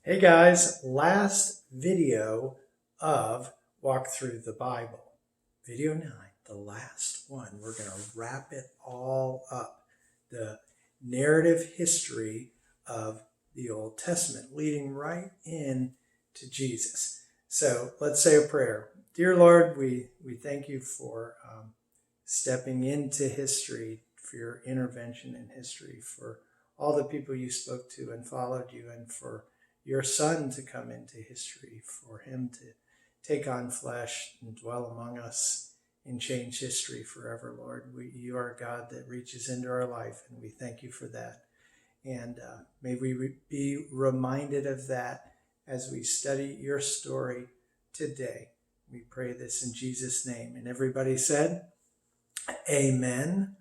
Hey guys, last video of Walk Through the Bible. Video 9, the last one. We're going to wrap it all up. The narrative history of the Old Testament leading right in to Jesus. So let's say a prayer. Dear Lord, we thank you for stepping into history, for your intervention in history, for all the people you spoke to and followed you, and for your Son to come into history, for him to take on flesh and dwell among us and change history forever, Lord. You are a God that reaches into our life, and we thank you for that. And may we be reminded of that as we study your story today. We pray this in Jesus' name. And everybody said, Amen.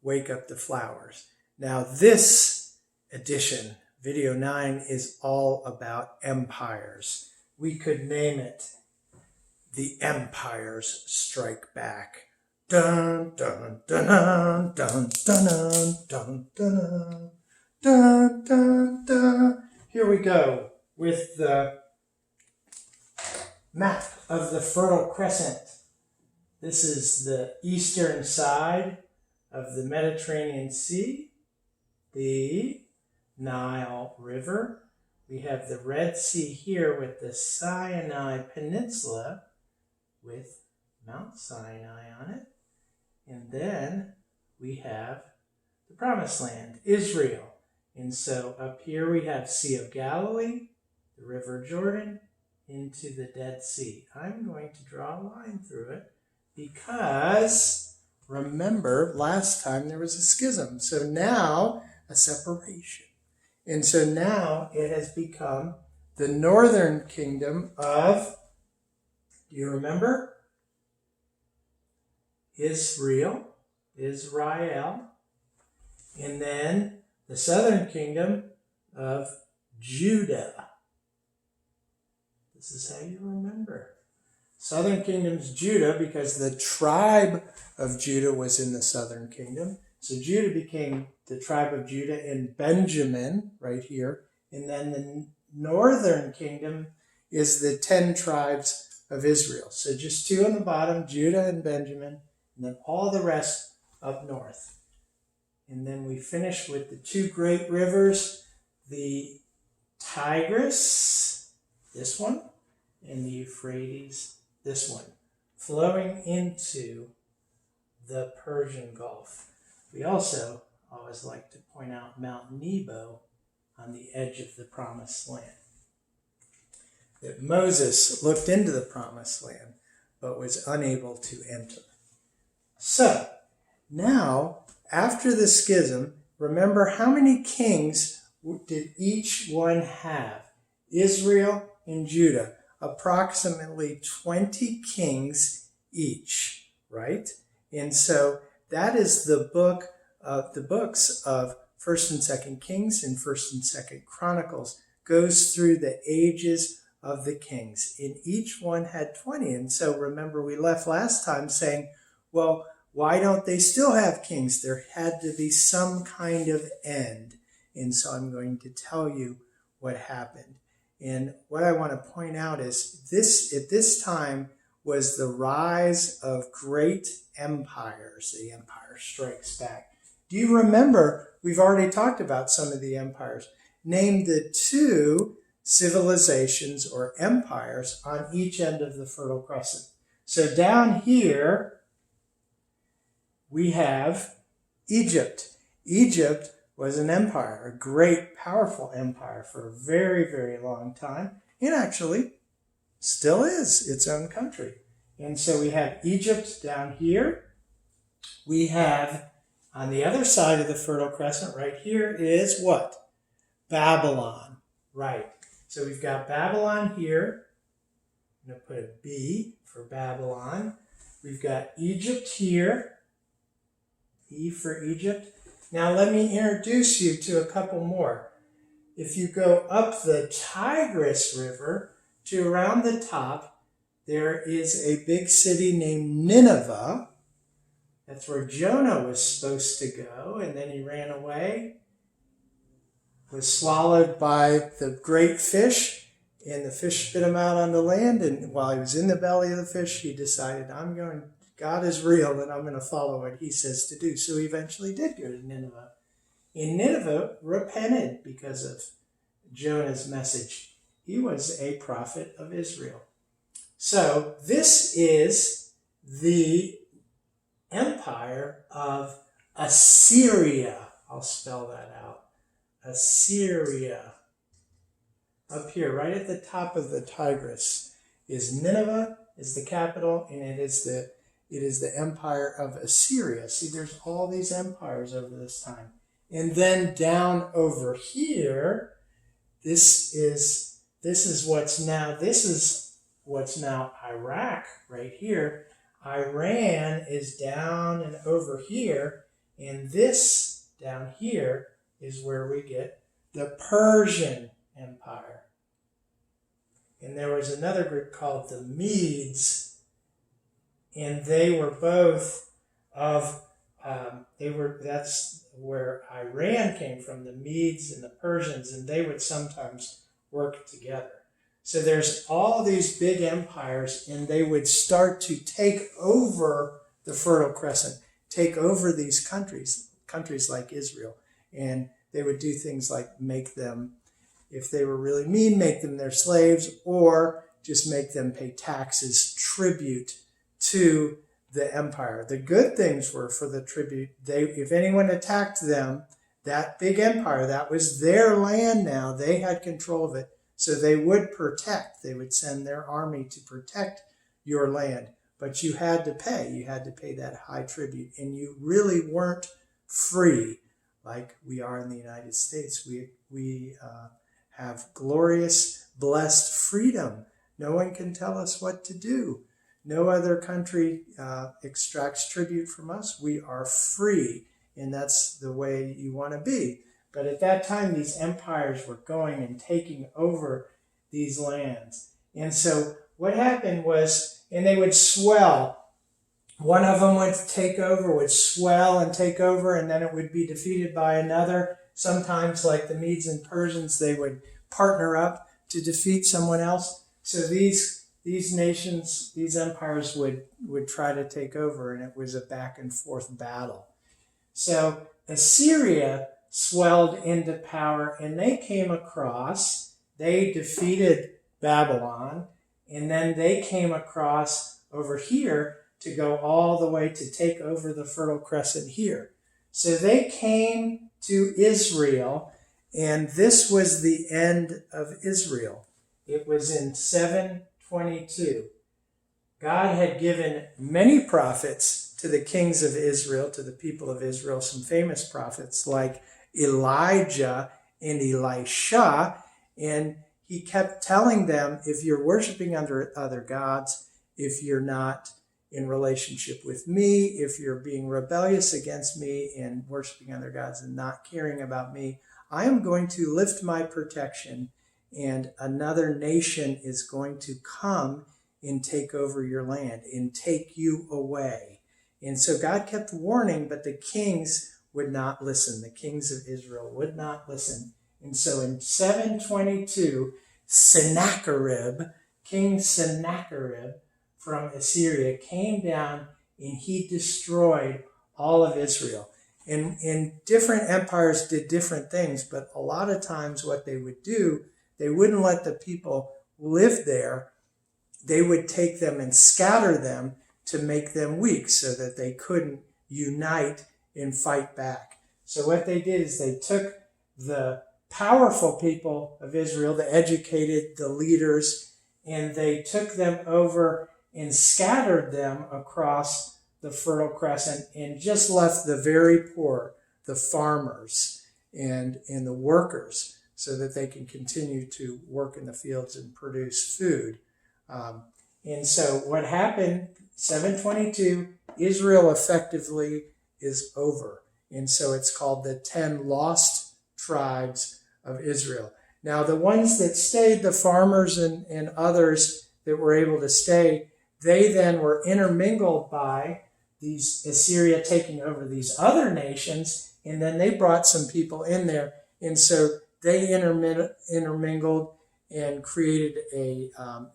Wake up the flowers. Now this edition, Video 9, is all about empires. We could name it The Empires Strike Back. Dun dun dun dun dun dun dun dun dun dun. Here we go with the map of the Fertile Crescent. This is the eastern side of the Mediterranean Sea, the Nile River. We have the Red Sea here with the Sinai Peninsula with Mount Sinai on it. And then we have the Promised Land, Israel. And so up here we have Sea of Galilee, the River Jordan, into the Dead Sea. I'm going to draw a line through it because, remember, last time there was a schism. So now a separation. And so now it has become the northern kingdom of, do you remember? Israel. And then the southern kingdom of Judah. This is how you remember. Southern kingdom's Judah because the tribe of Judah was in the southern kingdom. So Judah became the tribe of Judah in Benjamin, right here. And then the northern kingdom is the 10 tribes of Israel. So just 2 on the bottom, Judah and Benjamin, and then all the rest up north. And then we finish with the 2 great rivers, the Tigris, this one, and the Euphrates, this one, flowing into the Persian Gulf. We also always like to point out Mount Nebo on the edge of the Promised Land. That Moses looked into the Promised Land, but was unable to enter. So, now, after the schism, remember how many kings did each one have? Israel and Judah, approximately 20 kings each, right? And so that is the books of 1st and 2nd Kings and 1st and 2nd Chronicles goes through the ages of the kings. And each one had 20. And so remember, we left last time saying, well, why don't they still have kings? There had to be some kind of end. And so I'm going to tell you what happened. And what I want to point out is this, at this time, was the rise of great empires. The Empire Strikes Back. Do you remember, we've already talked about some of the empires. Name the 2 civilizations or empires on each end of the Fertile Crescent. So down here, we have Egypt. Egypt was an empire, a great, powerful empire for a very, very long time. And actually, still is its own country. And so we have Egypt down here. We have, on the other side of the Fertile Crescent, right here, is what? Babylon. Right. So we've got Babylon here. I'm going to put a B for Babylon. We've got Egypt here. E for Egypt. Now let me introduce you to a couple more. If you go up the Tigris River to around the top, there is a big city named Nineveh. That's where Jonah was supposed to go, and then he ran away. was swallowed by the great fish, and the fish spit him out on the land. And while he was in the belly of the fish, he decided, God is real, and I'm going to follow what he says to do. So he eventually did go to Nineveh. And Nineveh repented because of Jonah's message. He was a prophet of Israel. So this is the empire of Assyria. I'll spell that out. Assyria. Up here, right at the top of the Tigris, is Nineveh, is the capital, and it is the empire of Assyria. See, there's all these empires over this time. And then down over here, this is what's now Iraq right here. Iran is down and over here, and this down here is where we get the Persian Empire. And there was another group called the Medes, and they were both of that's where Iran came from, the Medes and the Persians, and they would sometimes work together. So there's all these big empires, and they would start to take over the Fertile Crescent, take over these countries like Israel. And they would do things like make them, if they were really mean, make them their slaves, or just make them pay taxes, tribute to the empire. The good things were for the tribute. If anyone attacked them, that big empire, that was their land now. They had control of it. So they would protect. They would send their army to protect your land. But you had to pay. You had to pay that high tribute. And you really weren't free like we are in the United States. We have glorious, blessed freedom. No one can tell us what to do. No other country extracts tribute from us. We are free, and that's the way you want to be. But at that time, these empires were going and taking over these lands. And so what happened was, and they would swell. One of them would take over, would swell and take over, and then it would be defeated by another. Sometimes, like the Medes and Persians, they would partner up to defeat someone else. So these nations, these empires would try to take over, and it was a back and forth battle. So Assyria swelled into power, and they defeated Babylon, and then they came across over here to go all the way to take over the Fertile Crescent here. So they came to Israel, and this was the end of Israel. It was in 722. God had given many prophets to the kings of Israel, to the people of Israel, some famous prophets like Elijah and Elisha, and he kept telling them, if you're worshiping under other gods, if you're not in relationship with me, if you're being rebellious against me and worshiping other gods and not caring about me, I am going to lift my protection, and another nation is going to come and take over your land and take you away. And so God kept warning, but the kings would not listen. The kings of Israel would not listen. And so in 722, King Sennacherib from Assyria came down, and he destroyed all of Israel. And different empires did different things, but a lot of times what they would do, they wouldn't let the people live there. They would take them and scatter them to make them weak so that they couldn't unite and fight back. So what they did is they took the powerful people of Israel, the educated, the leaders, and they took them over and scattered them across the Fertile Crescent and just left the very poor, the farmers, and the workers, so that they can continue to work in the fields and produce food. And so what happened, 722, Israel effectively is over. And so it's called the 10 lost tribes of Israel. Now, the ones that stayed, the farmers and others that were able to stay, they then were intermingled by these Assyria taking over these other nations, and then they brought some people in there. And so they intermingled and created a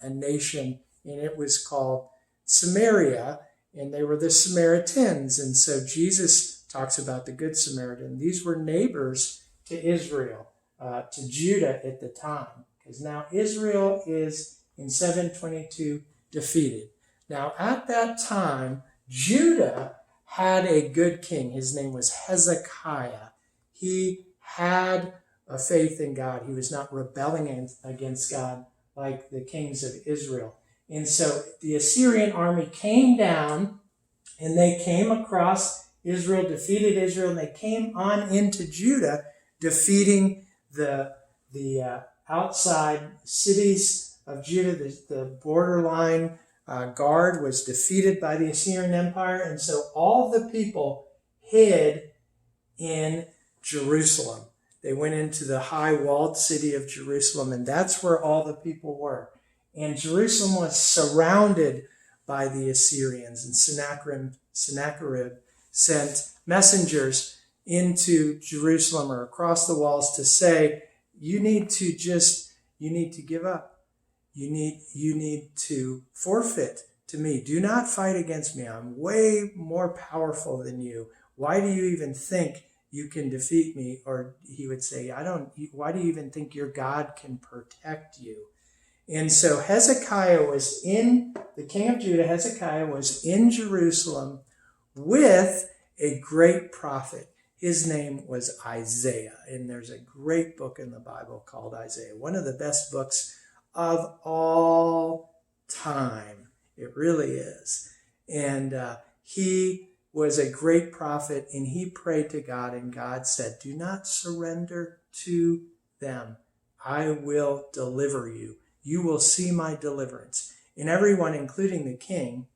nation, and it was called Samaria, and they were the Samaritans. And so Jesus talks about the Good Samaritan. These were neighbors to Israel, to Judah at the time, because now Israel is in 722 defeated. Now at that time, Judah had a good king. His name was Hezekiah. He had a faith in God. He was not rebelling against God like the kings of Israel. And so the Assyrian army came down, and they came across Israel, defeated Israel, and they came on into Judah, defeating the outside cities of Judah. The borderline guard was defeated by the Assyrian Empire, and so all the people hid in Jerusalem. They went into the high walled city of Jerusalem, and that's where all the people were. And Jerusalem was surrounded by the Assyrians, and Sennacherib sent messengers into Jerusalem or across the walls to say, you need to give up. You need to forfeit to me. Do not fight against me. I'm way more powerful than you. Why do you even think you can defeat me? Or he would say, why do you even think your God can protect you? And so the king of Judah, Hezekiah, was in Jerusalem with a great prophet. His name was Isaiah. And there's a great book in the Bible called Isaiah, one of the best books of all time. It really is. And he was a great prophet, and he prayed to God, and God said, do not surrender to them. I will deliver you. You will see my deliverance. And everyone, including the king,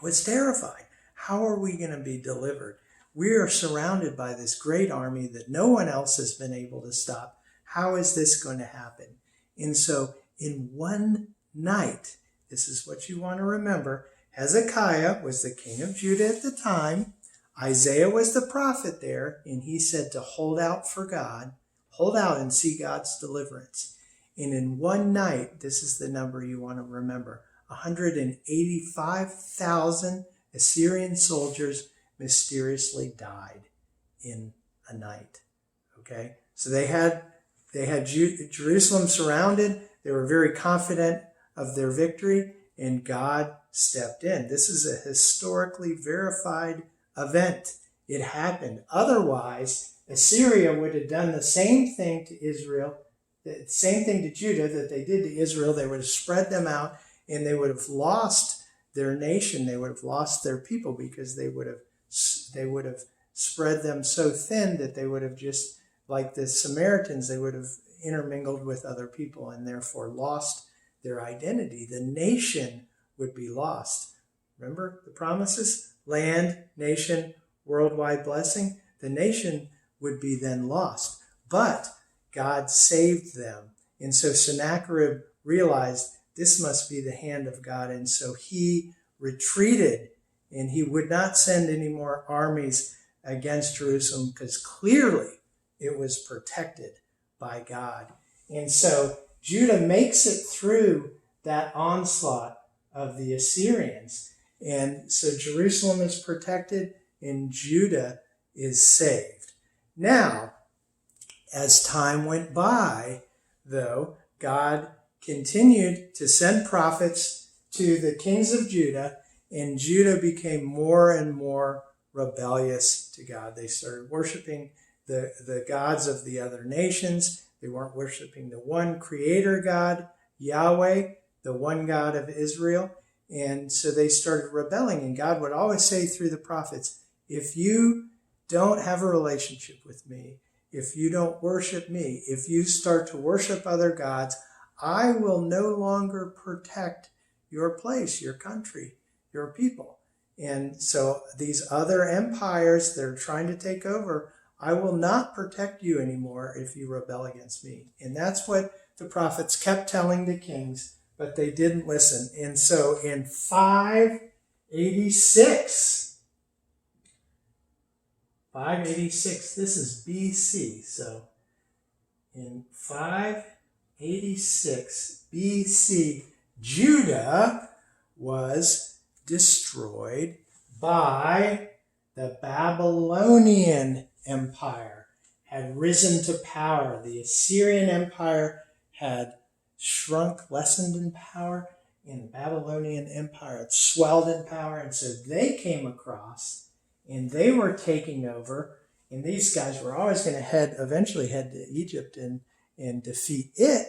was terrified. How are we going to be delivered? We are surrounded by this great army that no one else has been able to stop. How is this going to happen? And so in one night, this is what you want to remember, Hezekiah was the king of Judah at the time. Isaiah was the prophet there, and he said to hold out for God, hold out and see God's deliverance. And in one night, this is the number you want to remember, 185,000 Assyrian soldiers mysteriously died in a night. Okay? So they had Jerusalem surrounded. They were very confident of their victory, and God stepped in. This is a historically verified event. It happened. Otherwise, Assyria would have done the same thing to Israel, the same thing to Judah that they did to Israel. They would have spread them out, and they would have lost their nation. They would have lost their people, because they would have spread them so thin that they would have just, like the Samaritans, they would have intermingled with other people and therefore lost their identity. The nation would be lost. Remember the promises? Land, nation, worldwide blessing. The nation would be then lost. But God saved them. And so Sennacherib realized this must be the hand of God. And so he retreated, and he would not send any more armies against Jerusalem, because clearly it was protected by God. And so Judah makes it through that onslaught of the Assyrians. And so Jerusalem is protected and Judah is saved. Now, as time went by, though, God continued to send prophets to the kings of Judah, and Judah became more and more rebellious to God. They started worshiping the gods of the other nations. They weren't worshiping the one creator God, Yahweh, the one God of Israel. And so they started rebelling. And God would always say through the prophets, if you don't have a relationship with me, if you don't worship me, if you start to worship other gods, I will no longer protect your place, your country, your people. And so these other empires that are trying to take over, I will not protect you anymore if you rebel against me. And that's what the prophets kept telling the kings, but they didn't listen. And so in 586, this is BC. So in 586 BC, Judah was destroyed by the Babylonian Empire. Had risen to power. The Assyrian Empire had shrunk, lessened in power, and the Babylonian Empire had swelled in power, and so they came across, and they were taking over, and these guys were always going to eventually head to Egypt and defeat it,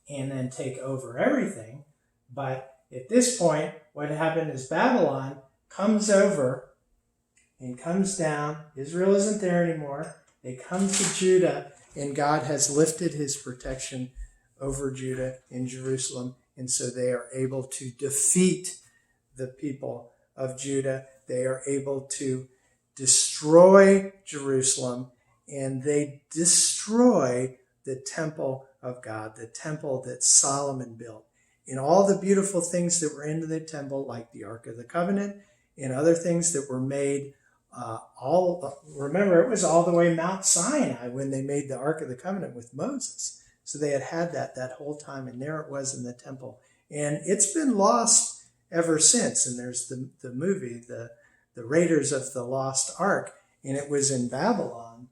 and then take over everything. But at this point, what happened is Babylon comes over and comes down. Israel isn't there anymore. They come to Judah, and God has lifted his protection over Judah in Jerusalem, and so they are able to defeat the people of Judah. They are able to destroy Jerusalem, and they destroy the temple of God, the temple that Solomon built. And all the beautiful things that were in the temple, like the Ark of the Covenant and other things that were made, remember, it was all the way Mount Sinai when they made the Ark of the Covenant with Moses. So they had that whole time, and there it was in the temple. And it's been lost ever since. And there's the movie, the Raiders of the Lost Ark, and it was in Babylon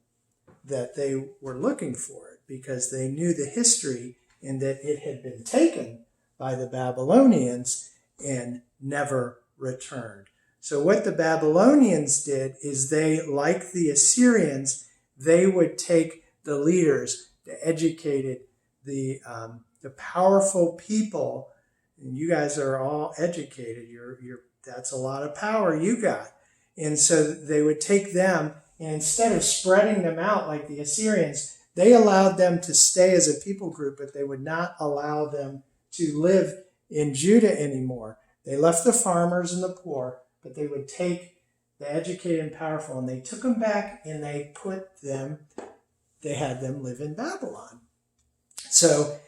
that they were looking for it because they knew the history and that it had been taken by the Babylonians and never returned. So what the Babylonians did is they, like the Assyrians, they would take the leaders, the educated, the powerful people, and you guys are all educated. That's a lot of power you got. And so they would take them, and instead of spreading them out like the Assyrians, they allowed them to stay as a people group, but they would not allow them to live in Judah anymore. They left the farmers and the poor, but they would take the educated and powerful, and they took them back, and they had them live in Babylon. So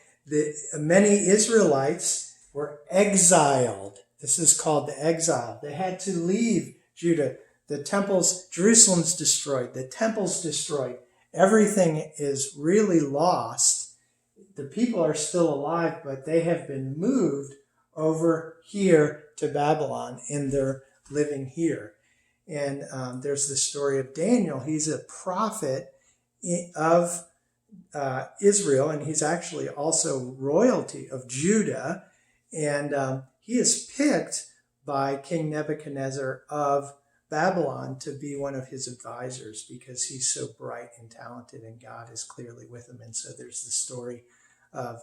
many Israelites were exiled. This is called the exile. They had to leave Judah. The temples, Jerusalem's destroyed. The temple's destroyed. Everything is really lost. The people are still alive, but they have been moved over here to Babylon, and they're living here. And there's the story of Daniel. He's a prophet of Israel, and he's actually also royalty of Judah. And he is picked by King Nebuchadnezzar of Babylon to be one of his advisors because he's so bright and talented, and God is clearly with him. And so there's the story of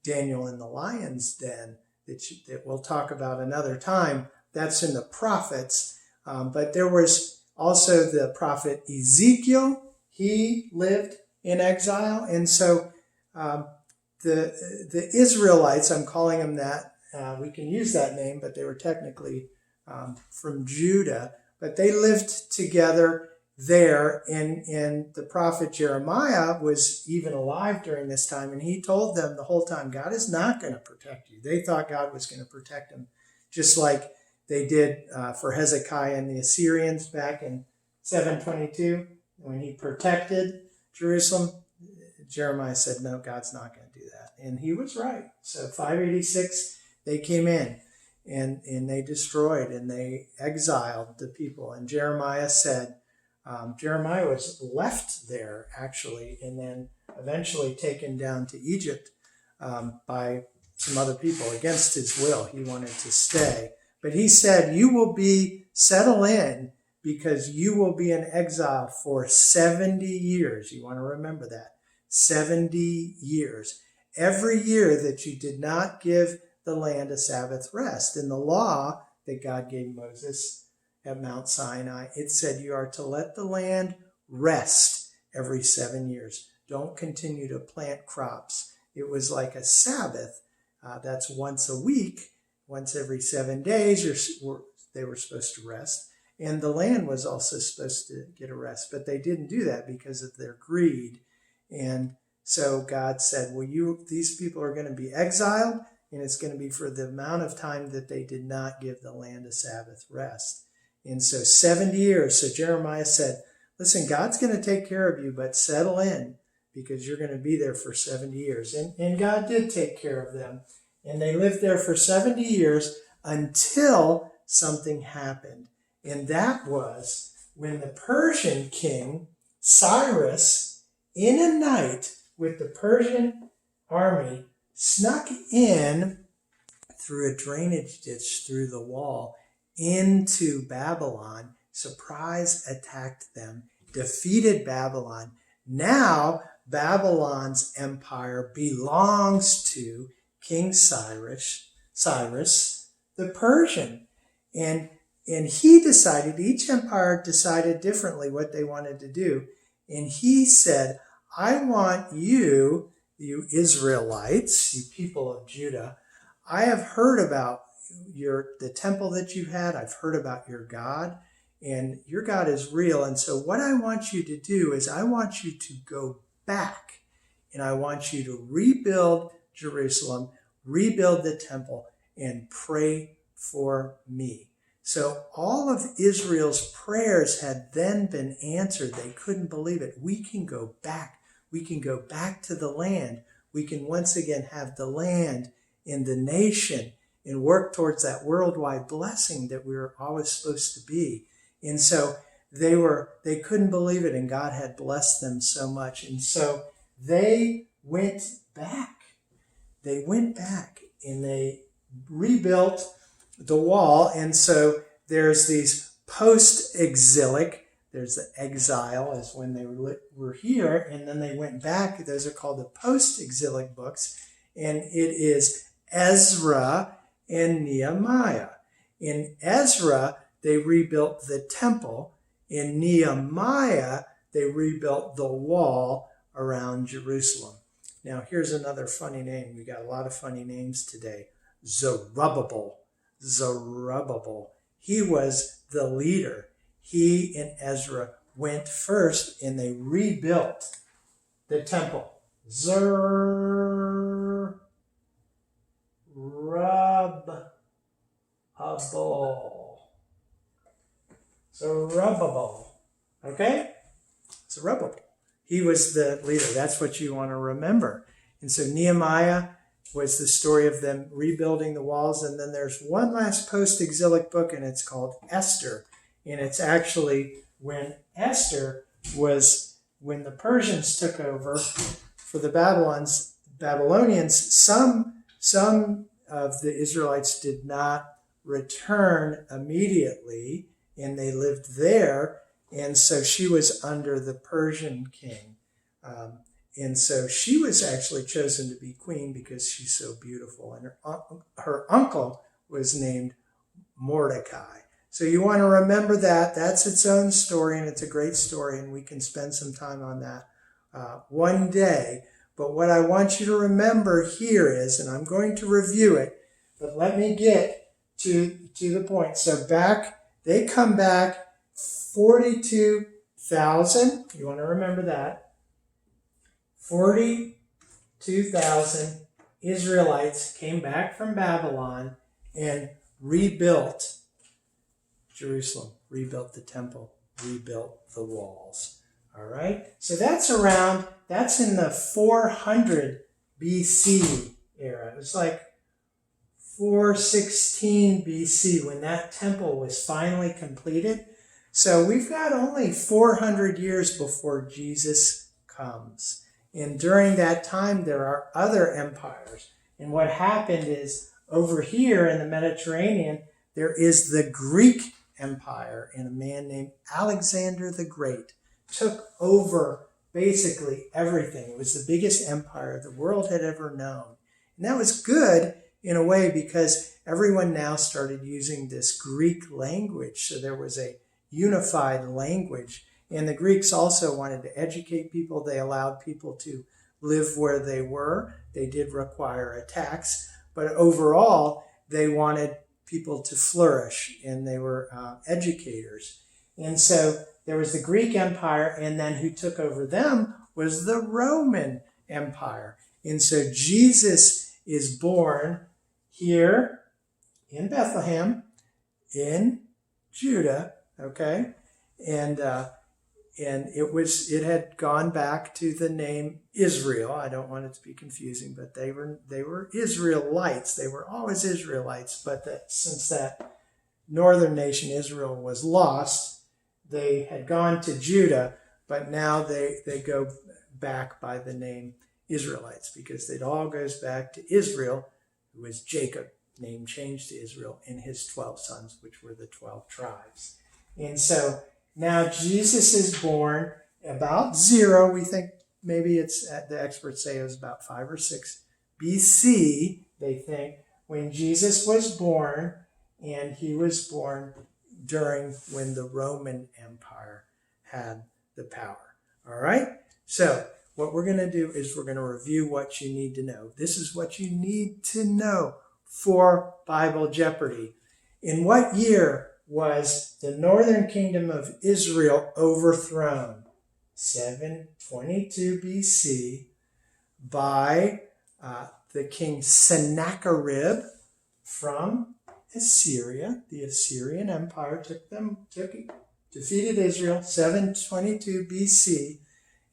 Daniel in the lion's den that we'll talk about another time. That's in the prophets. But there was also the prophet Ezekiel. He lived in exile. And so the Israelites, I'm calling them that, we can use that name, but they were technically from Judah. But they lived together there, and the prophet Jeremiah was even alive during this time, and he told them the whole time, God is not going to protect you. They thought God was going to protect them, just like they did for Hezekiah and the Assyrians back in 722. When he protected Jerusalem, Jeremiah said, no, God's not going to do that. And he was right. So 586, they came in. And they destroyed and they exiled the people. And Jeremiah said, Jeremiah was left there, actually, and then eventually taken down to Egypt by some other people against his will. He wanted to stay. But he said, you will settle in because you will be in exile for 70 years. You want to remember that. 70 years. Every year that you did not give the land a Sabbath rest. In the law that God gave Moses at Mount Sinai, it said you are to let the land rest every 7 years. Don't continue to plant crops. It was like a Sabbath. That's once a week, once every 7 days they were supposed to rest. And the land was also supposed to get a rest, but they didn't do that because of their greed. And so God said, well, these people are going to be exiled, and it's going to be for the amount of time that they did not give the land a Sabbath rest. And so 70 years. So Jeremiah said, listen, God's going to take care of you, but settle in because you're going to be there for 70 years. And God did take care of them. And they lived there for 70 years until something happened. And that was when the Persian king, Cyrus, in a night with the Persian army, snuck in through a drainage ditch through the wall into Babylon, surprise attacked them, defeated Babylon. Now Babylon's empire belongs to King Cyrus the Persian. And he decided, each empire decided differently what they wanted to do. And he said, I want you Israelites, you people of Judah, I have heard about the temple that you had. I've heard about your God, and your God is real. And so what I want you to do is I want you to go back, and I want you to rebuild Jerusalem, rebuild the temple, and pray for me. So all of Israel's prayers had then been answered. They couldn't believe it. We can go back. We can go back to the land. We can once again have the land in the nation and work towards that worldwide blessing that we were always supposed to be. And so they couldn't believe it, and God had blessed them so much. And so they went back. They went back and they rebuilt the wall. And so there's these post-exilic, there's the exile is when they were here, and then they went back. Those are called the post-exilic books. And it is Ezra and Nehemiah. In Ezra, they rebuilt the temple. In Nehemiah, they rebuilt the wall around Jerusalem. Now, here's another funny name. We got a lot of funny names today. Zerubbabel. Zerubbabel. He was the leader. He and Ezra went first, and they rebuilt the temple. Zerubbabel. Zerubbabel. Okay? Zerubbabel. He was the leader. That's what you want to remember. And so Nehemiah was the story of them rebuilding the walls. And then there's one last post-exilic book, and it's called Esther. And it's actually when the Persians took over for the Babylonians, some of the Israelites did not return immediately, and they lived there. And so she was under the Persian king. And so she was actually chosen to be queen because she's so beautiful. And her uncle was named Mordecai. So you want to remember that. That's its own story, and it's a great story, and we can spend some time on that one day. But what I want you to remember here is, and I'm going to review it, but let me get to the point. So they come back 42,000. You want to remember that. 42,000 Israelites came back from Babylon and rebuilt Jerusalem, rebuilt the temple, rebuilt the walls. All right? So that's in the 400 BC era. It was like 416 BC when that temple was finally completed. So we've got only 400 years before Jesus comes. And during that time, there are other empires. And what happened is, over here in the Mediterranean, there is the Greek Empire, and a man named Alexander the Great took over basically everything. It was the biggest empire the world had ever known. And that was good in a way because everyone now started using this Greek language. So there was a unified language. And the Greeks also wanted to educate people. They allowed people to live where they were. They did require a tax. But overall, they wanted people to flourish, and they were educators. And so there was the Greek Empire, and then who took over them was the Roman Empire. And so Jesus is born here in Bethlehem, in Judah, okay? And And it had gone back to the name Israel. I don't want it to be confusing, but they were Israelites. They were always Israelites, but since that northern nation Israel was lost, they had gone to Judah, but now they go back by the name Israelites, because it all goes back to Israel, who was Jacob, name changed to Israel, and his 12 sons, which were the 12 tribes. And so now Jesus is born about 0. We think maybe the experts say it was about 5 or 6 BC, they think, when Jesus was born, and he was born during when the Roman Empire had the power. All right? So what we're going to do is we're going to review what you need to know. This is what you need to know for Bible Jeopardy. In what year was the northern kingdom of Israel overthrown? 722 BC by the king Sennacherib from Assyria. The Assyrian Empire defeated Israel, 722 BC.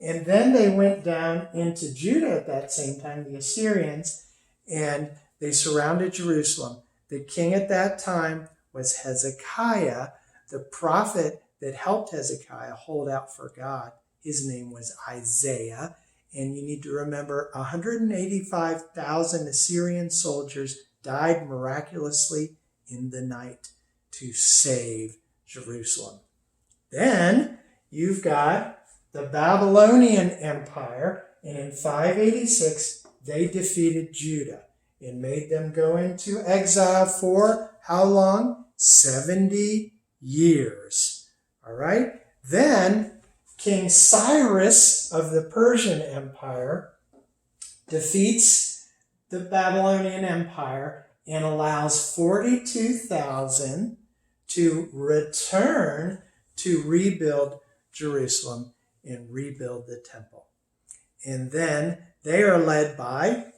And then they went down into Judah at that same time, the Assyrians, and they surrounded Jerusalem. The king at that time was Hezekiah. The prophet that helped Hezekiah hold out for God, his name was Isaiah. And you need to remember 185,000 Assyrian soldiers died miraculously in the night to save Jerusalem. Then you've got the Babylonian Empire, and in 586 they defeated Judah and made them go into exile for how long? 70 years. All right? Then King Cyrus of the Persian Empire defeats the Babylonian Empire and allows 42,000 to return to rebuild Jerusalem and rebuild the temple. And then they are led by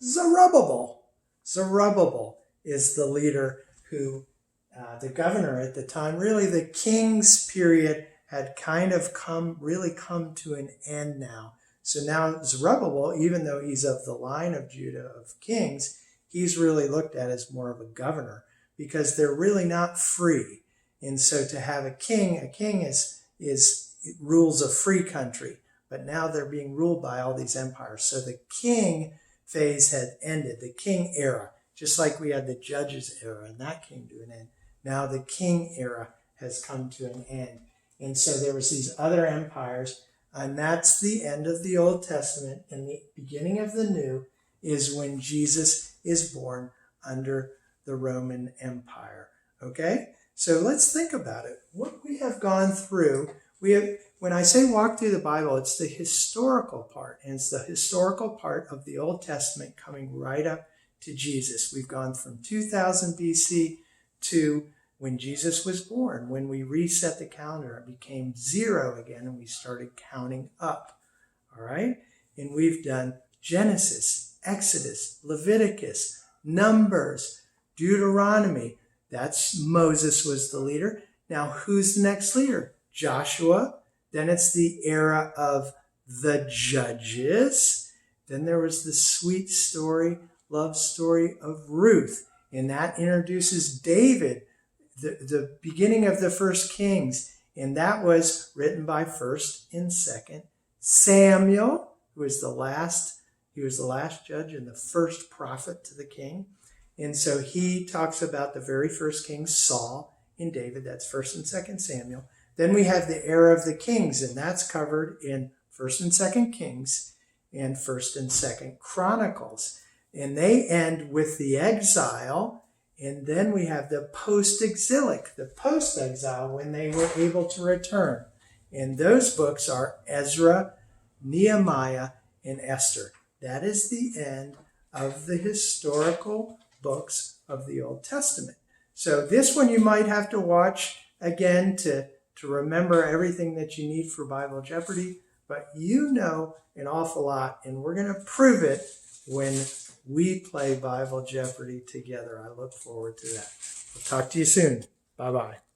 Zerubbabel. Zerubbabel is the leader who, the governor at the time, really the king's period had kind of come to an end now. So now Zerubbabel, even though he's of the line of Judah of kings, he's really looked at as more of a governor, because they're really not free. And so to have a king rules a free country, but now they're being ruled by all these empires. So the king phase had ended, the king era, just like we had the judges era, and that came to an end. Now the king era has come to an end. And so there was these other empires, and that's the end of the Old Testament, and the beginning of the New is when Jesus is born under the Roman Empire. Okay? So let's think about it. What we have gone through, when I say walk through the Bible, it's the historical part, and it's the historical part of the Old Testament coming right up to Jesus. We've gone from 2000 BC to when Jesus was born. When we reset the calendar, it became 0 again, and we started counting up. All right? And we've done Genesis, Exodus, Leviticus, Numbers, Deuteronomy. That's Moses was the leader. Now, who's the next leader? Joshua. Then it's the era of the Judges. Then there was the sweet story, love story of Ruth. And that introduces David, the beginning of the first Kings. And that was written by 1st and 2nd Samuel, who was the last. He was the last judge and the first prophet to the king. And so he talks about the very first king, Saul, and David. That's 1st and 2nd Samuel. Then we have the era of the kings, and that's covered in 1st and 2nd Kings and 1st and 2nd Chronicles. And they end with the exile, and then we have the post-exilic, the post-exile, when they were able to return. And those books are Ezra, Nehemiah, and Esther. That is the end of the historical books of the Old Testament. So this one you might have to watch again to remember everything that you need for Bible Jeopardy, but you know an awful lot, and we're going to prove it when we play Bible Jeopardy together. I look forward to that. We'll talk to you soon. Bye-bye.